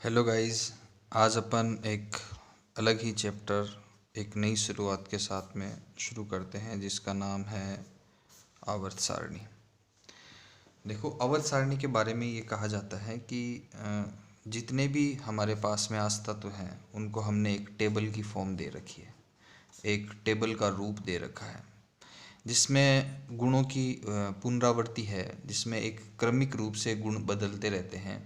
Hello guys. आज अपन एक अलग ही चैप्टर, एक नई शुरुआत के साथ में शुरू करते हैं जिसका नाम है आवर्त सारणी। देखो, आवर्त सारणी के बारे में ये कहा जाता है कि जितने भी हमारे पास में आज तत्व हैं उनको हमने एक टेबल की फॉर्म दे रखी है, एक टेबल का रूप दे रखा है जिसमें गुणों की पुनरावृत्ति है, जिसमें एक क्रमिक रूप से गुण बदलते रहते हैं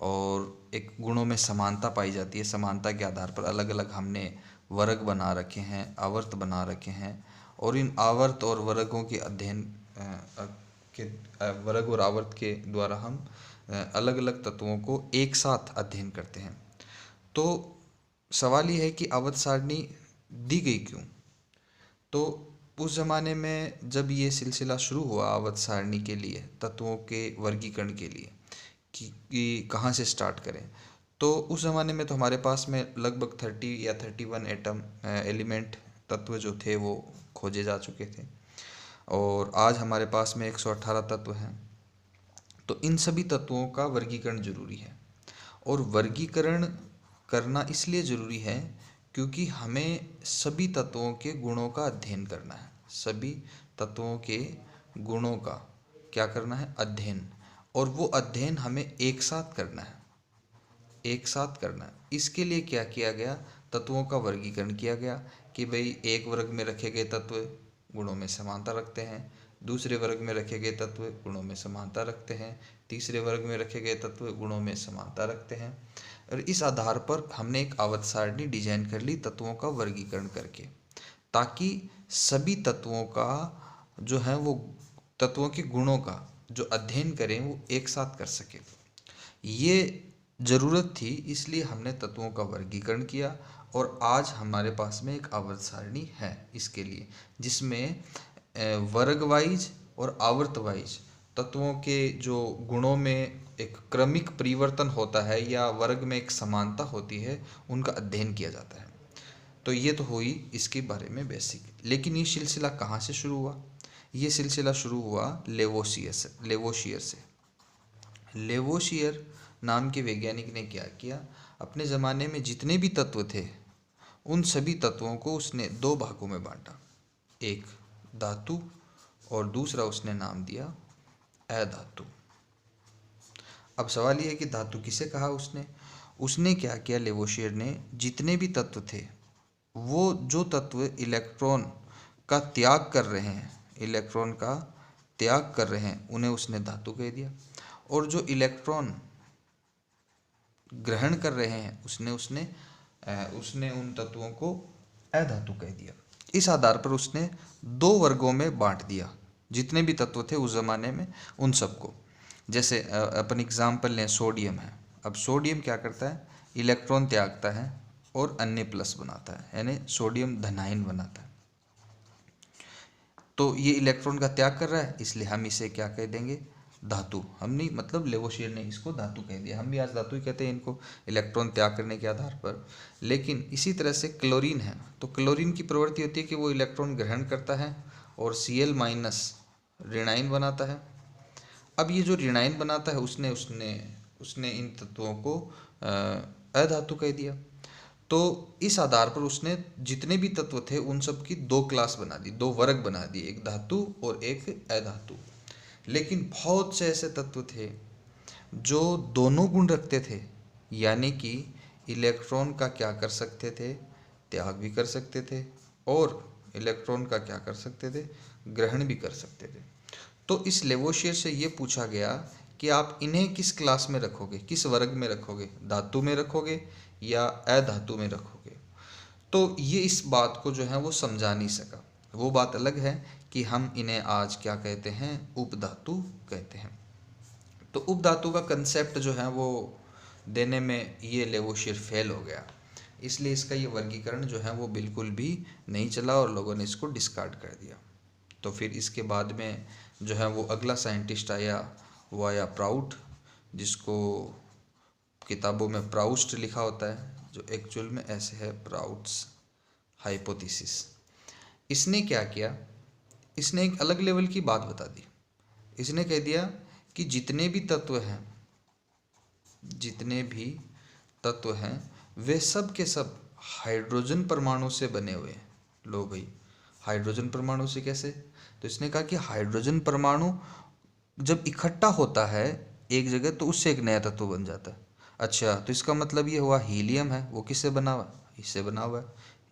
और एक गुणों में समानता पाई जाती है। समानता के आधार पर अलग अलग हमने वर्ग बना रखे हैं, आवर्त बना रखे हैं और इन आवर्त और वर्गों के अध्ययन वर्ग और आवर्त के द्वारा हम अलग अलग तत्वों को एक साथ अध्ययन करते हैं। तो सवाल ये है कि आवर्त सारणी दी गई क्यों? तो उस ज़माने में जब ये सिलसिला शुरू हुआ आवर्त सारणी के लिए, तत्वों के वर्गीकरण के लिए कि कहाँ से स्टार्ट करें, तो उस ज़माने में तो हमारे पास में लगभग 30 या 31 एलिमेंट तत्व जो थे वो खोजे जा चुके थे और आज हमारे पास में 118 तत्व हैं। तो इन सभी तत्वों का वर्गीकरण जरूरी है और वर्गीकरण करना इसलिए ज़रूरी है क्योंकि हमें सभी तत्वों के गुणों का अध्ययन करना है। सभी तत्वों के गुणों का क्या करना है? अध्ययन। और वो अध्ययन हमें एक साथ करना है, एक साथ करना है। इसके लिए क्या किया गया? तत्वों का वर्गीकरण किया गया कि भाई एक वर्ग में रखे गए तत्व गुणों में समानता रखते हैं, दूसरे वर्ग में रखे गए तत्व गुणों में समानता रखते हैं, तीसरे वर्ग में रखे गए तत्व गुणों में समानता रखते हैं। और इस आधार पर हमने एक आवर्त सारणी डिजाइन कर ली तत्वों का वर्गीकरण करके, ताकि सभी तत्वों का जो है वो तत्वों के गुणों का जो अध्ययन करें वो एक साथ कर सके। ये ज़रूरत थी, इसलिए हमने तत्वों का वर्गीकरण किया और आज हमारे पास में एक आवर्त सारणी है इसके लिए, जिसमें वर्ग वाइज और आवर्त वाइज तत्वों के जो गुणों में एक क्रमिक परिवर्तन होता है या वर्ग में एक समानता होती है, उनका अध्ययन किया जाता है। तो ये तो हुई इसके बारे में बेसिक। लेकिन ये सिलसिला कहाँ से शुरू हुआ? ये सिलसिला शुरू हुआ लेवोशियर से। लेवोशियर नाम के वैज्ञानिक ने क्या किया? अपने ज़माने में जितने भी तत्व थे उन सभी तत्वों को उसने दो भागों में बांटा, एक धातु और दूसरा उसने नाम दिया अधातु। अब सवाल यह है कि धातु किसे कहा उसने? उसने क्या किया? लेवोशियर ने जितने भी तत्व थे, वो जो तत्व इलेक्ट्रॉन का त्याग कर रहे हैं, इलेक्ट्रॉन का त्याग कर रहे हैं, उन्हें उसने धातु कह दिया। और जो इलेक्ट्रॉन ग्रहण कर रहे हैं उसने उसने उसने उन तत्वों को अधातु कह दिया। इस आधार पर उसने दो वर्गों में बांट दिया जितने भी तत्व थे उस जमाने में, उन सबको। जैसे अपन एग्जाम्पल लें, सोडियम है। अब सोडियम क्या करता है? इलेक्ट्रॉन त्यागता है और अन्य प्लस बनाता है, यानी सोडियम धनायन बनाता है। तो ये इलेक्ट्रॉन का त्याग कर रहा है, इसलिए हम इसे क्या कह देंगे? धातु। हम नहीं, मतलब लेवोशियर ने इसको धातु कह दिया। हम भी आज धातु ही कहते हैं इनको, इलेक्ट्रॉन त्याग करने के आधार पर। लेकिन इसी तरह से क्लोरीन है, तो क्लोरीन की प्रवृत्ति होती है कि वो इलेक्ट्रॉन ग्रहण करता है और Cl माइनस ऋणायन बनाता है। अब ये जो ऋणायन बनाता है उसने उसने उसने इन तत्वों को अधातु कह दिया। तो इस आधार पर उसने जितने भी तत्व थे उन सब की दो क्लास बना दी, दो वर्ग बना दिए, एक धातु और एक अधातु। लेकिन बहुत से ऐसे तत्व थे जो दोनों गुण रखते थे, यानी कि इलेक्ट्रॉन का क्या कर सकते थे? त्याग भी कर सकते थे और इलेक्ट्रॉन का क्या कर सकते थे? ग्रहण भी कर सकते थे। तो इस लेवोशियर से ये पूछा गया कि आप इन्हें किस क्लास में रखोगे, किस वर्ग में रखोगे? धातु में रखोगे या अधातु में रखोगे? तो ये इस बात को जो है वो समझा नहीं सका। वो बात अलग है कि हम इन्हें आज क्या कहते हैं? उपधातु कहते हैं। तो उपधातु का कंसेप्ट जो है वो देने में ये लेवोशियर फेल हो गया, इसलिए इसका ये वर्गीकरण जो है वो बिल्कुल भी नहीं चला और लोगों ने इसको डिस्कार्ड कर दिया। तो फिर इसके बाद में जो है वो अगला साइंटिस्ट आया, वो आया प्राउट, जिसको किताबों में प्राउस्ट लिखा होता है, जो एक्चुअल में ऐसे है प्राउट्स हाइपोथेसिस। इसने क्या किया? इसने एक अलग लेवल की बात बता दी। इसने कह दिया कि जितने भी तत्व हैं, जितने भी तत्व हैं वे सब के सब हाइड्रोजन परमाणु से बने हुए हैं। लो भाई, हाइड्रोजन परमाणु से कैसे? तो इसने कहा कि हाइड्रोजन परमाणु जब इकट्ठा होता है एक जगह तो उससे एक नया तत्व बन जाता है। अच्छा, तो इसका मतलब ये हुआ हीलियम है वो किससे बना हुआ है? इससे बना हुआ है।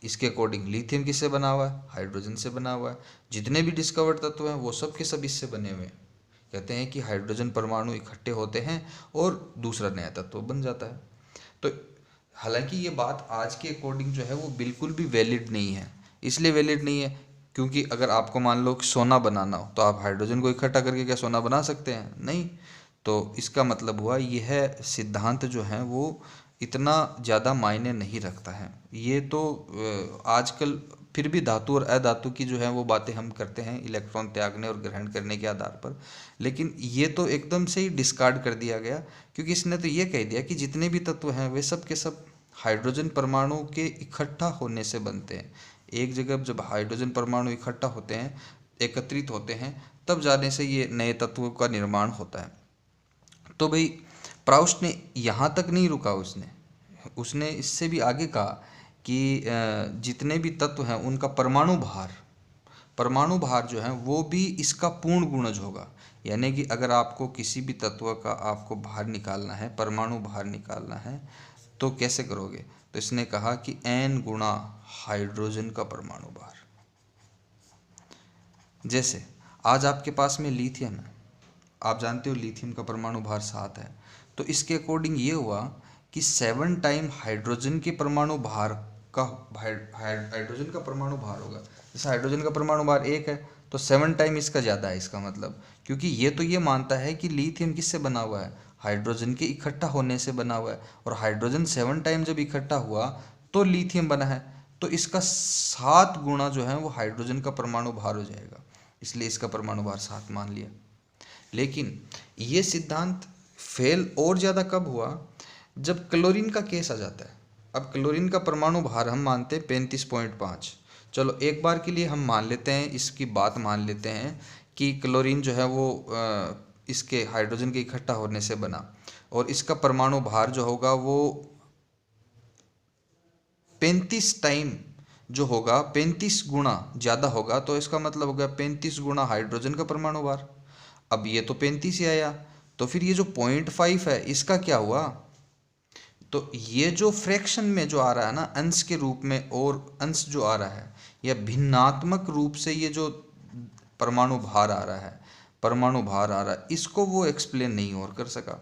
इसके अकॉर्डिंग लिथियम किससे बना हुआ है? हाइड्रोजन से बना हुआ है। जितने भी डिस्कवर्ड तत्व हैं वो सब के सब इससे बने हुए हैं। कहते हैं कि हाइड्रोजन परमाणु इकट्ठे होते हैं और दूसरा नया तत्व बन जाता है। तो हालांकि ये बात आज के अकॉर्डिंग जो है वो बिल्कुल भी वैलिड नहीं है। इसलिए वैलिड नहीं है क्योंकि अगर आपको मान लो कि सोना बनाना हो तो आप हाइड्रोजन को इकट्ठा करके क्या सोना बना सकते हैं? नहीं। तो इसका मतलब हुआ यह सिद्धांत जो है वो इतना ज़्यादा मायने नहीं रखता है। ये तो आजकल फिर भी धातु और अधातु की जो है वो बातें हम करते हैं इलेक्ट्रॉन त्यागने और ग्रहण करने के आधार पर, लेकिन ये तो एकदम से ही डिस्कार्ड कर दिया गया क्योंकि इसने तो ये कह दिया कि जितने भी तत्व हैं वे सब के सब हाइड्रोजन परमाणु के इकट्ठा होने से बनते हैं। एक जगह जब हाइड्रोजन परमाणु इकट्ठा होते हैं, एकत्रित होते हैं, तब जाने से ये नए तत्वों का निर्माण होता है। तो भाई प्राउस्ट ने यहाँ तक नहीं रुका, उसने उसने इससे भी आगे कहा कि जितने भी तत्व हैं उनका परमाणु भार जो है वो भी इसका पूर्ण गुणज होगा। यानी कि अगर आपको किसी भी तत्व का आपको भार निकालना है, परमाणु भार निकालना है, तो कैसे करोगे? तो इसने कहा कि n गुणा हाइड्रोजन का परमाणु भार। जैसे आज आपके पास में लिथियम है, आप जानते हो लिथियम का परमाणु भार 7 है, तो इसके अकॉर्डिंग ये हुआ कि 7 टाइम हाइड्रोजन के परमाणु भार का हाइड्रोजन का परमाणु भार होगा। जैसे हाइड्रोजन का परमाणु भार 1 है तो 7 टाइम इसका ज़्यादा है। इसका मतलब क्योंकि ये तो ये मानता है कि लिथियम किससे बना हुआ है? हाइड्रोजन के इकट्ठा होने से बना हुआ है, और हाइड्रोजन 7 टाइम जब इकट्ठा हुआ तो लिथियम बना है, तो इसका 7 गुना जो है वो हाइड्रोजन का परमाणु भार हो जाएगा, इसलिए इसका परमाणु भार 7 मान लिया। लेकिन ये सिद्धांत फेल और ज़्यादा कब हुआ? जब क्लोरीन का केस आ जाता है। अब क्लोरीन का परमाणु भार हम मानते हैं 35.5। चलो एक बार के लिए हम मान लेते हैं, इसकी बात मान लेते हैं कि क्लोरीन जो है वो इसके हाइड्रोजन के इकट्ठा होने से बना, और इसका परमाणु भार जो होगा वो 35 टाइम जो होगा 35 गुना ज़्यादा होगा, तो इसका मतलब हो गया 35 गुना हाइड्रोजन का परमाणु भार। अब ये तो 35 ही आया, तो फिर ये जो 0.5 है इसका क्या हुआ? तो ये जो फ्रैक्शन में जो आ रहा है ना, अंश के रूप में, और अंश जो आ रहा है या भिन्नात्मक रूप से ये जो परमाणु भार आ रहा है, इसको वो एक्सप्लेन नहीं और कर सका।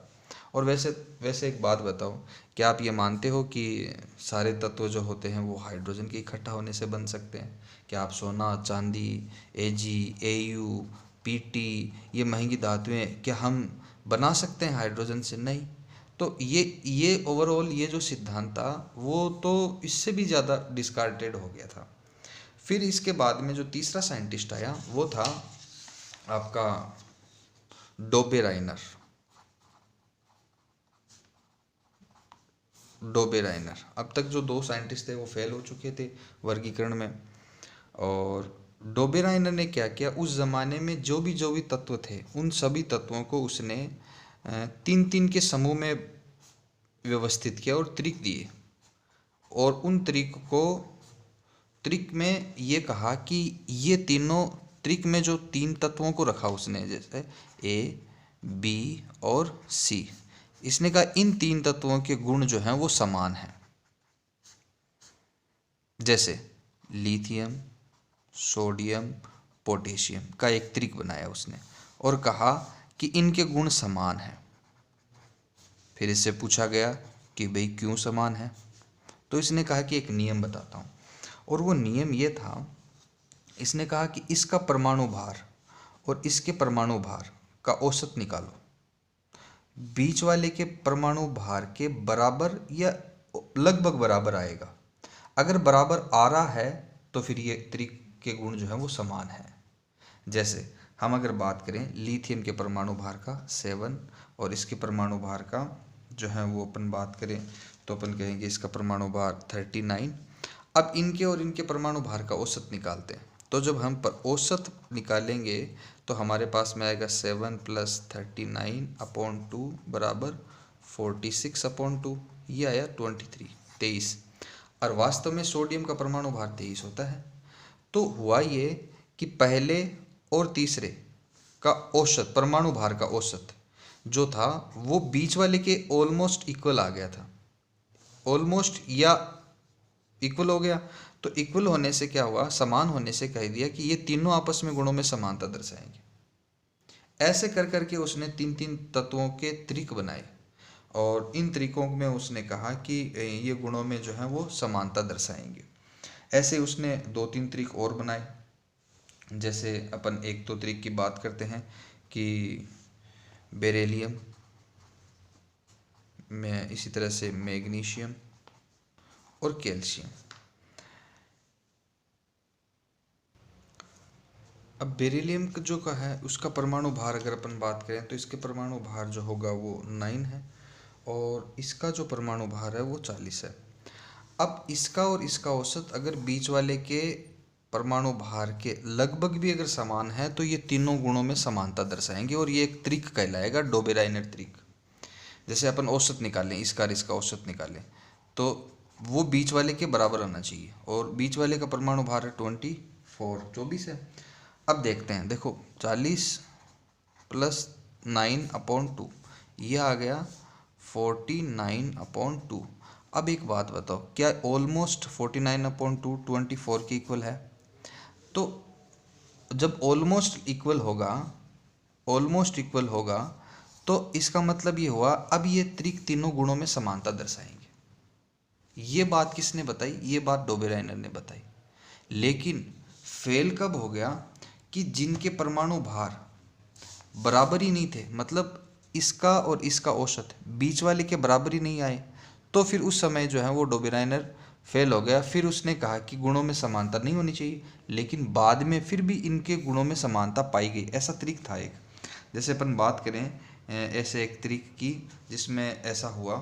और वैसे वैसे एक बात बताओ, क्या आप ये मानते हो कि सारे तत्व जो होते हैं वो हाइड्रोजन के इकट्ठा होने से बन सकते हैं? क्या आप सोना, चांदी, एजी, एयू, पीटी, ये महंगी धातुएं क्या हम बना सकते हैं हाइड्रोजन से? नहीं। तो ये ओवरऑल ये जो सिद्धांत था वो तो इससे भी ज़्यादा डिस्कार्टेड हो गया था। फिर इसके बाद में जो तीसरा साइंटिस्ट आया वो था आपका डोबेराइनर। अब तक जो 2 साइंटिस्ट थे वो फेल हो चुके थे वर्गीकरण में, और डोबेराइनर ने क्या किया, उस ज़माने में जो भी तत्व थे उन सभी तत्वों को उसने 3-3 के समूह में व्यवस्थित किया और त्रिक दिए, और उन त्रिक में ये कहा कि ये तीनों त्रिक में जो 3 तत्वों को रखा उसने, जैसे ए, बी और सी, इसने कहा इन 3 तत्वों के गुण जो हैं वो समान हैं। जैसे लिथियम, सोडियम, पोटेशियम का एक त्रिक बनाया उसने और कहा कि इनके गुण समान हैं। फिर इससे पूछा गया कि भाई क्यों समान है? तो इसने कहा कि एक नियम बताता हूँ, और वो नियम ये था, इसने कहा कि इसका परमाणु भार और इसके परमाणु भार का औसत निकालो, बीच वाले के परमाणु भार के बराबर या लगभग बराबर आएगा। अगर बराबर आ रहा है तो फिर ये त्रिक के गुण जो है वो समान है। जैसे हम अगर बात करें लिथियम के परमाणु भार का 7 और इसके परमाणु भार का जो है वो अपन बात करें तो अपन कहेंगे इसका परमाणु भार 39। अब इनके और इनके परमाणु भार का औसत निकालते हैं, तो जब हम औसत निकालेंगे तो हमारे पास में आएगा 7 + 39/2 बराबर 46/2। ये आया 23 और वास्तव में सोडियम का परमाणु भार 23 होता है। तो हुआ ये कि पहले और तीसरे का औसत, परमाणु भार का औसत जो था वो बीच वाले के ऑलमोस्ट इक्वल आ गया था, ऑलमोस्ट या इक्वल हो गया। तो इक्वल होने से क्या हुआ, समान होने से कह दिया कि ये तीनों आपस में गुणों में समानता दर्शाएंगे। ऐसे कर करके उसने तीन तीन तत्वों के त्रिक बनाए और इन त्रिकों में उसने कहा कि ये गुणों में जो है वो समानता दर्शाएंगे। ऐसे उसने दो तीन त्रिक और बनाए। जैसे अपन एक तो त्रिक की बात करते हैं कि बेरिलियम में, इसी तरह से मैग्नीशियम और कैल्शियम। अब बेरिलियम जो का है उसका परमाणु भार अगर अपन बात करें तो इसके परमाणु भार जो होगा वो 9 है और इसका जो परमाणु भार है वो 40 है। अब इसका और इसका औसत अगर बीच वाले के परमाणु भार के लगभग भी अगर समान है तो ये तीनों गुणों में समानता दर्शाएंगे और ये एक त्रिक कहलाएगा, डोबेराइनर त्रिक। जैसे अपन औसत निकालें, इसका और इसका औसत निकालें तो वो बीच वाले के बराबर होना चाहिए और बीच वाले का परमाणु भार है 24 है। अब देखते हैं, देखो 40 प्लस 9/2 ये आ गया 49/2। अब एक बात बताओ, क्या ऑलमोस्ट 49/2 24 के इक्वल है? तो जब ऑलमोस्ट इक्वल होगा, ऑलमोस्ट इक्वल होगा तो इसका मतलब ये हुआ अब ये त्रिक तीनों गुणों में समानता दर्शाएंगे। ये बात किसने बताई? ये बात डोबेराइनर ने बताई। लेकिन फेल कब हो गया कि जिनके परमाणु भार बराबर ही नहीं थे, मतलब इसका और इसका औसत बीच वाले के बराबर ही नहीं आए, तो फिर उस समय जो है वो डोबेराइनर फेल हो गया। फिर उसने कहा कि गुणों में समानता नहीं होनी चाहिए, लेकिन बाद में फिर भी इनके गुणों में समानता पाई गई। ऐसा त्रिक था एक। जैसे अपन बात करें ऐसे एक त्रिक की जिसमें ऐसा हुआ